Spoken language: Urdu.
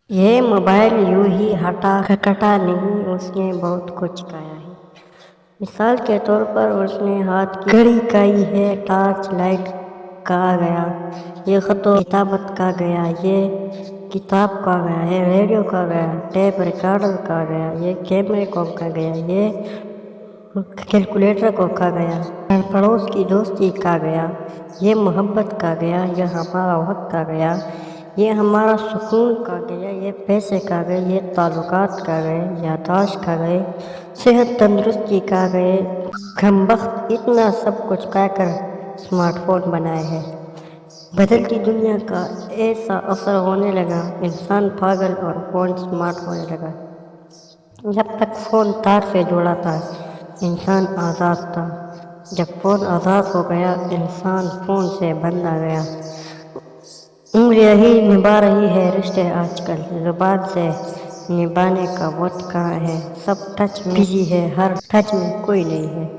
یہ موبائل یوں ہی کٹا نہیں، اس نے بہت کچھ کہا ہے۔ مثال کے طور پر اس نے ہاتھ کی گھڑی کہی ہے، ٹارچ لائٹ کہا گیا، یہ خط و کتابت کہا گیا، یہ کتاب کہا گیا، یہ ریڈیو کہا گیا، ٹیپ ریکارڈر کہا گیا، یہ کیمرے کو کہا گیا، یہ کیلکولیٹر کو کہا گیا، پڑوس کی دوستی کہا گیا، یہ محبت کہا گیا، یہ ہمارا وقت کہا گیا، یہ ہمارا سکون کہا گیا، یہ پیسے کہا گئے، یہ تعلقات کہا گئے، یادداشت کہا گئے، صحت تندرستی کہا گئے، ہم وقت، اتنا سب کچھ کہہ کر اسمارٹ فون بنائے ہیں۔ بدلتی دنیا کا ایسا اثر ہونے لگا، انسان پاگل اور فون اسمارٹ ہونے لگا۔ جب تک فون تار سے جڑا تھا انسان آزاد تھا، جب فون آزاد ہو گیا انسان فون سے بند آ گیا۔ عمر یہی نبھا رہی ہے رشتے آج کل، زبان سے نبھانے کا وقت کہاں ہے، سب ٹچ میں بزی ہے، ہر ٹچ میں کوئی نہیں ہے۔